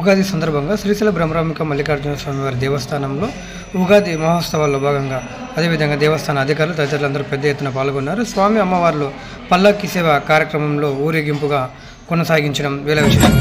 ఉగాది సందర్భంగా శ్రీశైల బ్రహ్మరాంబిక మల్లికార్జున స్వామివారి దేవస్థానంలో ఉగాది మహోత్సవాల్లో భాగంగా అదేవిధంగా దేవస్థాన అధికారులు తదితరులందరూ పెద్ద ఎత్తున పాల్గొన్నారు. స్వామి అమ్మవార్లు పల్లకి సేవ కార్యక్రమంలో ఊరేగింపుగా కొనసాగించడం వేల విశేషం.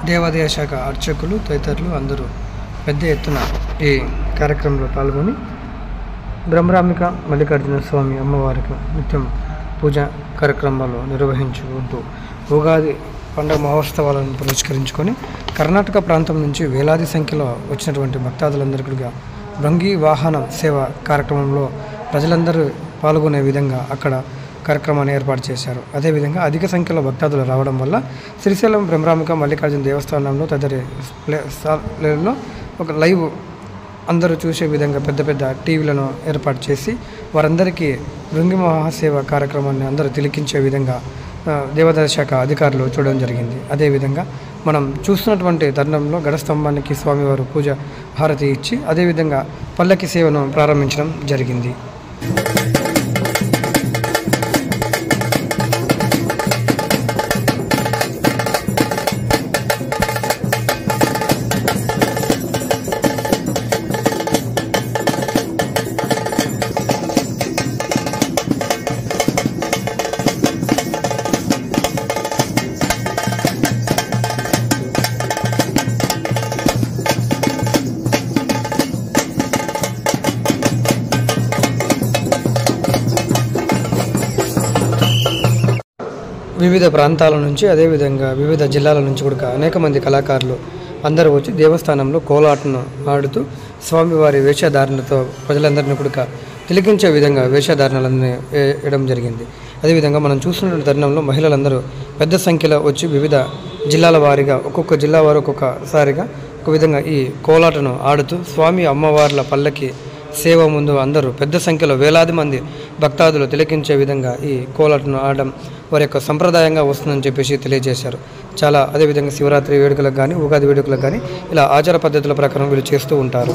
దేవాదాయ శాఖ అర్చకులు తదితరులు అందరూ పెద్ద ఎత్తున ఈ కార్యక్రమంలో పాల్గొని బ్రహ్మరాంబిక మల్లికార్జున స్వామి అమ్మవారికి నిత్యం పూజా కార్యక్రమాలు నిర్వహించుకుంటూ ఉగాది పండుగ మహోత్సవాలను పురస్కరించుకొని కర్ణాటక ప్రాంతం నుంచి వేలాది సంఖ్యలో వచ్చినటువంటి భక్తాదులందరికీ భృంగి వాహన సేవ కార్యక్రమంలో ప్రజలందరూ పాల్గొనే విధంగా అక్కడ కార్యక్రమాన్ని ఏర్పాటు చేశారు. అదేవిధంగా అధిక సంఖ్యలో భక్తాదులు రావడం వల్ల శ్రీశైలం బ్రహ్మరాంబిక మల్లికార్జున దేవస్థానంలో తదితర ప్లేస్లో ఒక లైవ్ అందరూ చూసే విధంగా పెద్ద పెద్ద టీవీలను ఏర్పాటు చేసి వారందరికీ భృంగి మహాసేవ కార్యక్రమాన్ని అందరూ తిలకించే విధంగా దేవాదాయ శాఖ అధికారులు చూడడం జరిగింది. అదేవిధంగా మనం చూస్తున్నటువంటి తరుణంలో గడస్తంభానికి స్వామివారు పూజ హారతి ఇచ్చి అదేవిధంగా పల్లకి సేవను ప్రారంభించడం జరిగింది. వివిధ ప్రాంతాల నుంచి అదేవిధంగా వివిధ జిల్లాల నుంచి కూడా అనేక మంది కళాకారులు అందరూ వచ్చి దేవస్థానంలో కోలాటను ఆడుతూ స్వామివారి వేషధారణతో ప్రజలందరినీ కూడా తిలకించే విధంగా వేషధారణలన్నీ వేయడం జరిగింది. అదేవిధంగా మనం చూస్తున్న తరుణంలో మహిళలందరూ పెద్ద సంఖ్యలో వచ్చి వివిధ జిల్లాల వారీగా ఒక్కొక్క జిల్లా వారు ఒక్కొక్కసారిగా ఒక విధంగా ఈ కోలాటను ఆడుతూ స్వామి అమ్మవార్ల పల్లకి సేవ ముందు అందరూ పెద్ద సంఖ్యలో వేలాది మంది భక్తాదులు తిలకించే విధంగా ఈ కోలాటను ఆడడం వారి యొక్క సంప్రదాయంగా వస్తుందని చెప్పేసి తెలియజేశారు. చాలా అదేవిధంగా శివరాత్రి వేడుకలకు కానీ ఉగాది వేడుకలకు కానీ ఇలా ఆచార పద్ధతుల ప్రకారం వీళ్ళు చేస్తూ ఉంటారు.